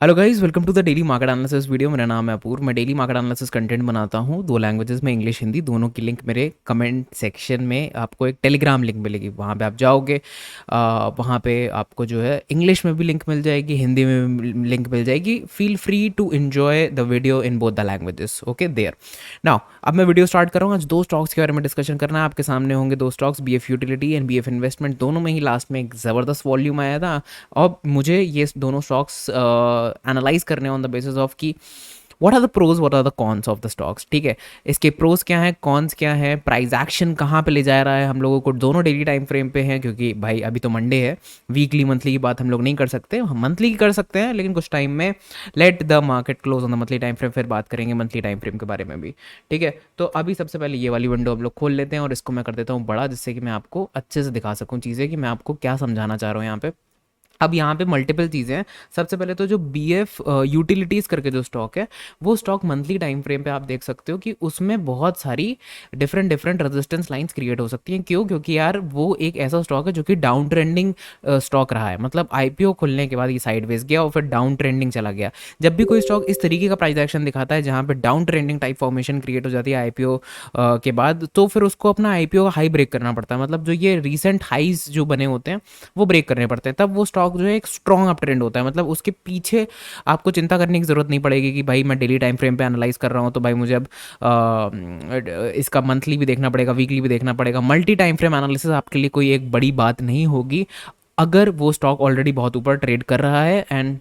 Hello guys, welcome to the daily market analysis video. मेरा नाम है अपूर्व। मैं डेली मार्केट एनालिसिस कंटेंट बनाता हूँ दो लैंग्वेजेस में, इंग्लिश हिंदी दोनों की लिंक मेरे कमेंट सेक्शन में आपको एक टेलीग्राम लिंक मिलेगी। वहाँ पे आप जाओगे, वहाँ पे आपको जो है इंग्लिश में भी लिंक मिल जाएगी, हिंदी में भी लिंक मिल जाएगी। Feel free to enjoy the video in both the languages. Okay there. Now अब मैं वीडियो स्टार्ट कर रहा हूँ। आज दो स्टॉक्स के बारे में डिस्कशन करना है। आपके सामने होंगे दो stocks, BF utility and BF investment. दोनों में ही लास्ट में एक ज़बरदस्त वॉल्यूम आया था। अब मुझे ये दोनों स्टॉक्स एनालाइज करने ऑन द बेसिस ऑफ कि what are the pros, what are the cons of the stocks. ठीक है, इसके प्रोज क्या है, कॉन्स क्या है, प्राइस एक्शन कहाँ पे ले जा रहा है हम लोगों को। दोनों डेली टाइम फ्रेम पे हैं, क्योंकि भाई अभी तो मंडे है। वीकली मंथली की बात हम लोग नहीं कर सकते, हम मंथली की कर सकते हैं, लेकिन कुछ टाइम में let the market close on the monthly time frame, फिर बात करेंगे मंथली टाइम फ्रेम के बारे में भी। ठीक है, तो अभी सबसे पहले ये वाली विंडो हम लोग खोल लेते हैं और इसको मैं कर देता हूँ बड़ा, जिससे कि मैं आपको अच्छे से दिखा सकूँ चीज़ें, कि मैं आपको क्या समझाना चाह रहा हूँ यहाँ पे। अब यहाँ पे मल्टीपल चीज़ें हैं। सबसे पहले तो जो बी एफ यूटिलिटीज़ करके जो स्टॉक है, वो स्टॉक मंथली टाइम फ्रेम पे आप देख सकते हो कि उसमें बहुत सारी different different resistance lines create हो सकती हैं। क्यों? क्योंकि यार वो एक ऐसा स्टॉक है जो कि डाउन ट्रेंडिंग स्टॉक रहा है। मतलब आईपीओ खुलने के बाद ये साइडवेज गया और फिर डाउन ट्रेंडिंग चला गया। जब भी कोई स्टॉक इस तरीके का प्राइस एक्शन दिखाता है जहाँ पे down trending type formation create हो जाती है आईपीओ के बाद, तो फिर उसको अपना आईपीओ का हाई ब्रेक करना पड़ता है। मतलब जो ये रीसेंट हाइज जो बने होते हैं वो ब्रेक करने पड़ते हैं, तब वो स्टॉक जो है एक स्ट्रॉन्ग अप ट्रेंड होता है। मतलब उसके पीछे आपको चिंता करने की ज़रूरत नहीं पड़ेगी कि भाई मैं डेली टाइम फ्रेम पे एनालाइज कर रहा हूँ, तो भाई मुझे अब इसका मंथली भी देखना पड़ेगा, वीकली भी देखना पड़ेगा। मल्टी टाइम फ्रेम एनालिसिस आपके लिए कोई एक बड़ी बात नहीं होगी अगर वो स्टॉक ऑलरेडी बहुत ऊपर ट्रेड कर रहा है एंड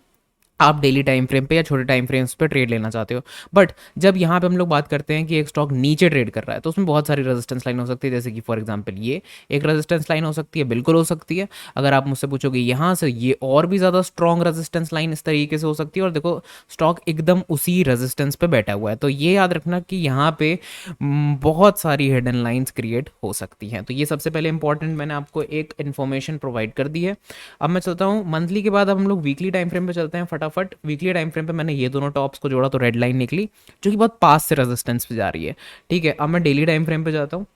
आप डेली टाइम फ्रेम पे या छोटे टाइम फ्रेम्स पे ट्रेड लेना चाहते हो। बट जब यहाँ पे हम लोग बात करते हैं कि एक स्टॉक नीचे ट्रेड कर रहा है, तो उसमें बहुत सारी रेजिस्टेंस लाइन हो सकती है। जैसे कि फॉर एग्जांपल ये एक रेजिस्टेंस लाइन हो सकती है, बिल्कुल हो सकती है। अगर आप मुझसे पूछोगे यहाँ से ये और भी ज़्यादा स्ट्रॉन्ग रेजिस्टेंस लाइन इस तरीके से हो सकती है, और देखो स्टॉक एकदम उसी रेजिस्टेंस पे बैठा हुआ है। तो ये याद रखना कि यहाँ पे बहुत सारी हिडन लाइन्स क्रिएट हो सकती हैं। तो ये सबसे पहले इंपॉर्टेंट मैंने आपको एक इन्फॉर्मेशन प्रोवाइड कर दी है। अब मैं चलता हूँ मंथली के बाद, अब हम लोग वीकली टाइम फ्रेम पे चलते हैं फटाफट। वीकली टाइम फ्रेम पे मैंने ये दोनों टॉप्स को जोड़ा तो रेड लाइन निकली, जो कि बहुत पास से रेजिस्टेंस पे जा रही है। ठीक है, अब मैं डेली टाइम फ्रेम पे जाता हूँ।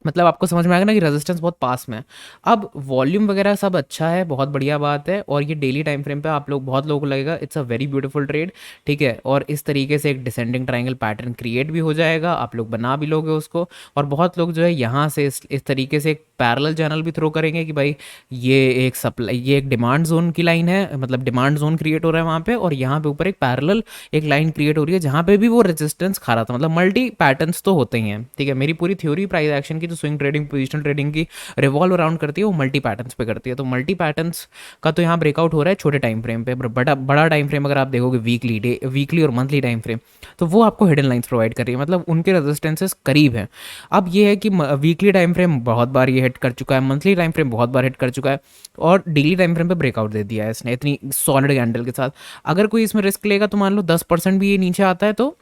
मतलब आपको समझ में आएगा ना कि रेजिस्टेंस बहुत पास में है। अब वॉल्यूम वगैरह सब अच्छा है, बहुत बढ़िया बात है। और ये डेली टाइम फ्रेम पे आप लोग, बहुत लोगों को लगेगा it's a very beautiful trade. ठीक है, और इस तरीके से एक डिसेंडिंग ट्रायंगल पैटर्न क्रिएट भी हो जाएगा, आप लोग बना भी लोगे उसको। और बहुत लोग जो है यहाँ से इस तरीके से एक पैरेलल चैनल भी थ्रो करेंगे कि भाई ये एक सप्लाई, ये एक डिमांड जोन की लाइन है, मतलब डिमांड जोन क्रिएट हो रहा है वहाँ पे, और यहाँ पे ऊपर एक पैरेलल एक लाइन क्रिएट हो रही है जहाँ पे भी वो रेजिस्टेंस खा रहा था। मतलब मल्टी पैटर्न्स तो होते ही हैं। ठीक है, मेरी पूरी थ्योरी प्राइस एक्शन की, जो स्विंग ट्रेडिंग पोजिशनल ट्रेडिंग की रिवॉल्व अराउंड करती है, वो मल्टी पैटर्न्स पे करती है। तो मल्टी पैटर्न्स का तो यहाँ ब्रेकआउट हो रहा है छोटे टाइम फ्रेम पे। बड़ा बड़ा टाइम फ्रेम अगर आप देखोगे, वीकली और मंथली टाइम फ्रेम, तो वो आपको हिडन लाइंस प्रोवाइड कर रही है, मतलब उनके रेजिस्टेंसेस करीब हैं। अब ये है कि वीकली टाइम फ्रेम बहुत बार ये हिट कर चुका है, मंथली टाइम फ्रेम बहुत बार हिट कर चुका है, और डेली टाइम फ्रेम पे ब्रेकआउट दे दिया है इसने इतनी सॉलिड कैंडल के साथ। अगर कोई इसमें रिस्क लेगा तो मान लो 10% भी ये नीचे आता है, तो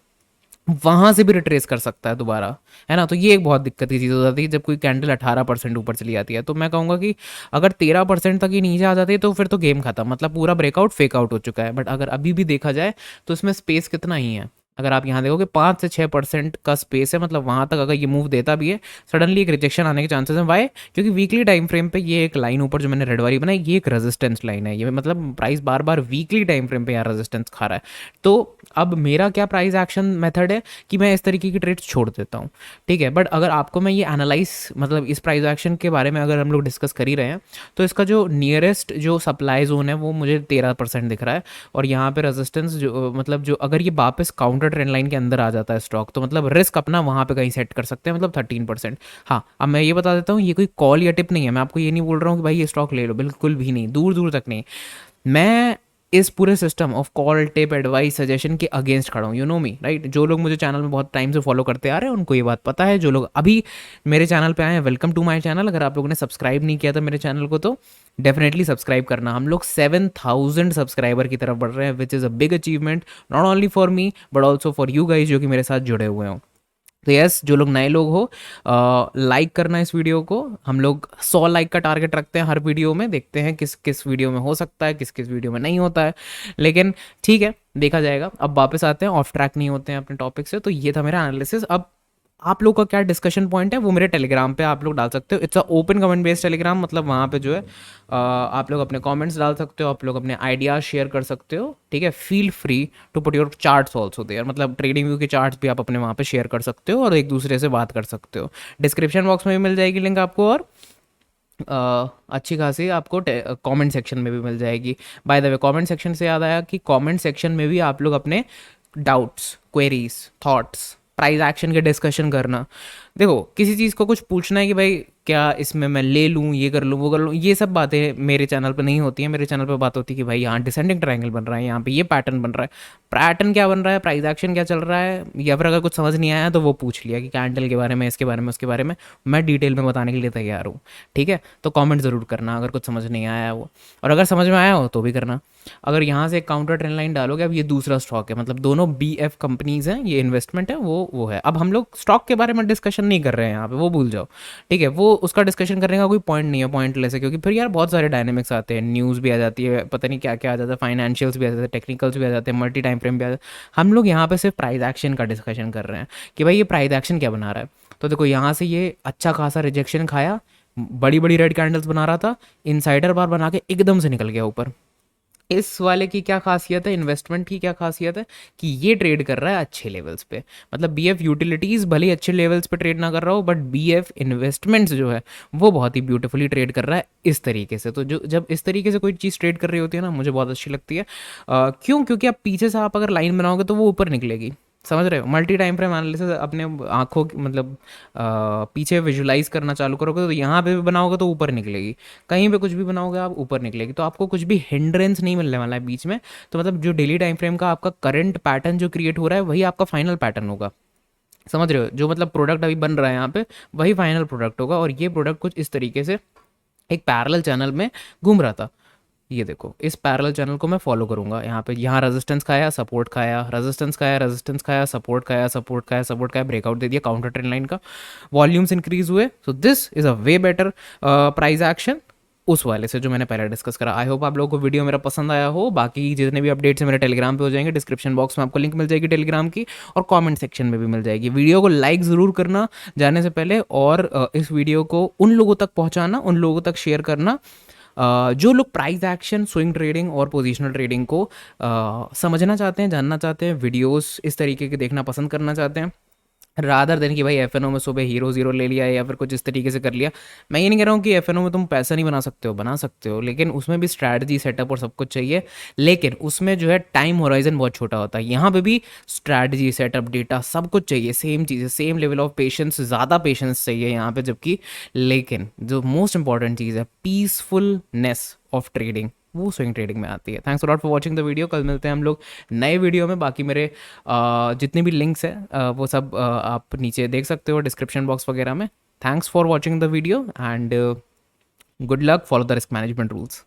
वहां से भी रिट्रेस कर सकता है दोबारा, है ना। तो ये एक बहुत दिक्कत की चीज़ हो जाती है जब कोई कैंडल 18% ऊपर चली जाती है। तो मैं कहूँगा कि अगर 13% तक ही नीचे आ जाती है तो फिर तो गेम खत्म, मतलब पूरा ब्रेकआउट फेक आउट हो चुका है। बट अगर अभी भी देखा जाए तो इसमें स्पेस कितना ही है। अगर आप यहाँ देखोगे 5 से 6% का स्पेस है, मतलब वहाँ तक अगर ये मूव देता भी है, सडनली एक रिजेक्शन आने के चांसेस हैं। वाई? क्योंकि वीकली टाइम फ्रेम पे ये एक लाइन ऊपर जो मैंने रेड वाली बनाई, ये एक रेजिस्टेंस लाइन है। ये मतलब प्राइस बार बार वीकली टाइम फ्रेम पे यहाँ रेजिस्टेंस खा रहा है। तो अब मेरा क्या प्राइस एक्शन मेथड है कि मैं इस तरीके की ट्रेड्स छोड़ देता हूँ। ठीक है, बट अगर आपको मैं ये एनालाइज, मतलब इस प्राइस एक्शन के बारे में अगर हम लोग डिस्कस कर ही रहे हैं, तो इसका जो नियरेस्ट जो सप्लाई जोन है वो मुझे 13% दिख रहा है। और यहाँ पे रेजिस्टेंस जो, मतलब जो अगर ये वापस काउंटर ट्रेंड लाइन के अंदर आ जाता है स्टॉक, तो मतलब रिस्क अपना वहाँ पे कहीं सेट कर सकते हैं, मतलब 13%। हाँ, अब मैं ये बता देता हूँ, ये कोई कॉल या टिप नहीं है। मैं आपको ये नहीं बोल रहा हूँ कि भाई ये स्टॉक ले लो, बिल्कुल भी नहीं, दूर दूर तक नहीं। मैं इस पूरे system of call tip advice suggestion के अगेंस्ट खड़ा हूँ। You know me right. जो लोग मुझे चैनल में बहुत टाइम से फॉलो करते आ रहे हैं उनको ये बात पता है। जो लोग अभी मेरे चैनल पे आए हैं, वेलकम टू माय चैनल। अगर आप लोगों ने सब्सक्राइब नहीं किया था मेरे चैनल को, तो डेफिनेटली सब्सक्राइब करना। हम लोग 7000 सब्सक्राइबर की तरफ बढ़ रहे हैं, which is a big achievement, not only for me but also for you guys जो कि मेरे साथ जुड़े हुए हो। तो यस, जो लोग नए लोग हो, लाइक करना इस वीडियो को। हम लोग 100 लाइक का टारगेट रखते हैं हर वीडियो में। देखते हैं किस किस वीडियो में हो सकता है, किस किस वीडियो में नहीं होता है, लेकिन ठीक है, देखा जाएगा। अब वापस आते हैं, ऑफ ट्रैक नहीं होते हैं अपने टॉपिक से। तो ये था मेरा एनालिसिस। अब आप लोग का क्या डिस्कशन पॉइंट है वो मेरे टेलीग्राम पे आप लोग डाल सकते हो। It's a open comment based Telegram, मतलब वहाँ पे जो है आप लोग अपने कमेंट्स डाल सकते हो, आप लोग अपने आइडियाज़ शेयर कर सकते हो, ठीक है। Feel free to put your charts also there, मतलब ट्रेडिंग व्यू के चार्ट्स भी आप अपने वहाँ पे शेयर कर सकते हो और एक दूसरे से बात कर सकते हो। डिस्क्रिप्शन बॉक्स में भी मिल जाएगी लिंक आपको, और अच्छी खासी आपको कमेंट सेक्शन में भी मिल जाएगी। By the way, comment section से याद आया कि कमेंट सेक्शन में भी आप लोग अपने doubts, queries, thoughts, price action के डिस्कशन करना। देखो, किसी चीज़ को कुछ पूछना है कि भाई क्या इसमें मैं ले लूँ, ये कर लूँ, वो कर लूँ, ये सब बातें मेरे चैनल पे नहीं होती हैं। मेरे चैनल पे बात होती है कि भाई यहाँ डिसेंडिंग ट्रायंगल बन रहा है, यहाँ पे ये पैटर्न बन रहा है, पैटर्न क्या बन रहा है, प्राइस एक्शन क्या चल रहा है, या फिर अगर कुछ समझ नहीं आया तो वो पूछ लिया कि कैंडल के बारे में, इसके बारे में, उसके बारे में मैं डिटेल में बताने के लिए तैयार हूँ, ठीक है। तो कमेंट ज़रूर करना अगर कुछ समझ नहीं आया है वो, और अगर समझ में आया हो तो भी करना। अगर यहाँ से एक काउंटर ट्रेंड लाइन डालोगे, अब ये दूसरा स्टॉक है, मतलब दोनों बी एफ कंपनीज हैं, ये इन्वेस्टमेंट है, वो है। अब हम लोग स्टॉक के बारे में डिस्कशन नहीं कर रहे हैं यहाँ पे, वो भूल जाओ, ठीक है। वो उसका डिस्कशन करने का कोई पॉइंट नहीं है, पॉइंटलेस है, क्योंकि फिर यार बहुत सारे डायनेमिक्स आते हैं, न्यूज़ भी आ जाती है, पता नहीं क्या क्या आ जाता है, फाइनेंशियल्स भी आ जाते हैं, टेक्निकल्स भी आ जाते हैं, मल्टी टाइम फ्रेम भी आ जाते हैं। हम लोग यहाँ पे सिर्फ प्राइस एक्शन का डिस्कशन कर रहे हैं कि भाई ये प्राइस एक्शन क्या बना रहा है। तो देखो, यहाँ से ये अच्छा खासा रिजेक्शन खाया, बड़ी बड़ी रेड कैंडल्स बना रहा था, इनसाइडर बार बना के एकदम से निकल गया ऊपर। इस वाले की क्या खासियत है, इन्वेस्टमेंट की क्या खासियत है कि ये ट्रेड कर रहा है अच्छे लेवल्स पे। मतलब बी एफ यूटिलिटीज़ भले ही अच्छे लेवल्स पे ट्रेड ना कर रहा हो, बट बी एफ इन्वेस्टमेंट्स जो है वो बहुत ही ब्यूटीफुली ट्रेड कर रहा है इस तरीके से। तो जो जब इस तरीके से कोई चीज़ ट्रेड कर रही होती है ना, मुझे बहुत अच्छी लगती है। क्यों? क्योंकि आप पीछे से आप अगर लाइन बनाओगे तो वो ऊपर निकलेगी, समझ रहे हो। मल्टी टाइम फ्रेम एनालिसिस अपने आंखों मतलब पीछे विजुलाइज करना चालू करोगे तो यहाँ पे भी बनाओगे तो ऊपर निकलेगी, कहीं पे कुछ भी बनाओगे आप ऊपर निकलेगी, तो आपको कुछ भी हिंड्रेंस नहीं मिलने वाला है बीच में। तो मतलब जो डेली टाइम फ्रेम का आपका करंट पैटर्न जो क्रिएट हो रहा है वही आपका फाइनल पैटर्न होगा, समझ रहे हो। जो मतलब प्रोडक्ट अभी बन रहा है यहाँ पे वही फाइनल प्रोडक्ट होगा। और ये प्रोडक्ट कुछ इस तरीके से एक पैरेलल चैनल में घूम रहा था। ये देखो, इस पैरेलल चैनल को मैं फॉलो करूंगा। यहाँ पे यहाँ रेजिस्टेंस खाया, सपोर्ट खाया, रेजिस्टेंस खाया, रेजिस्टेंस खाया, सपोर्ट खाया, सपोर्ट खाया, सपोर्ट खाया, ब्रेकआउट दे दिया काउंटर ट्रेंड लाइन का, वॉल्यूम्स इंक्रीज हुए। So this is a way better price action उस वाले से जो मैंने पहले डिस्कस करा। आई होप आप लोगों को वीडियो मेरा पसंद आया हो। बाकी जितने भी अपडेट्स हैं मेरे टेलीग्राम पे हो जाएंगे, डिस्क्रिप्शन बॉक्स में आपको लिंक मिल जाएगी टेलीग्राम की, और कमेंट सेक्शन में भी मिल जाएगी। वीडियो को लाइक ज़रूर करना जाने से पहले, और इस वीडियो को उन लोगों तक पहुंचाना, उन लोगों तक शेयर करना जो लोग प्राइस एक्शन, स्विंग ट्रेडिंग और पोजिशनल ट्रेडिंग को समझना चाहते हैं, जानना चाहते हैं, वीडियोस इस तरीके के देखना पसंद करना चाहते हैं, रादर देन कि भाई एफ एन ओ में सुबह हीरो ज़ीरो ले लिया या फिर कुछ इस तरीके से कर लिया। मैं ये नहीं कह रहा हूँ कि एफ एन ओ में तुम पैसा नहीं बना सकते हो, बना सकते हो, लेकिन उसमें भी स्ट्रैटेजी, सेटअप और सब कुछ चाहिए। लेकिन उसमें जो है टाइम होराइजन बहुत छोटा होता है। यहाँ पे भी स्ट्रैटेजी, सेटअप, डेटा सब कुछ चाहिए, सेम चीज़ है, सेम लेवल ऑफ पेशेंस, ज़्यादा पेशेंस चाहिए यहाँ पे जबकि। लेकिन जो मोस्ट इंपॉर्टेंट चीज़ है, पीसफुलनेस ऑफ ट्रेडिंग, वो स्विंग ट्रेडिंग में आती है। Thanks lot for watching the video. कल मिलते हैं हम लोग नए वीडियो में। बाकी मेरे जितने भी लिंक्स हैं वो सब आप नीचे देख सकते हो डिस्क्रिप्शन बॉक्स वगैरह में। Thanks for watching the video and good luck, follow the risk management rules.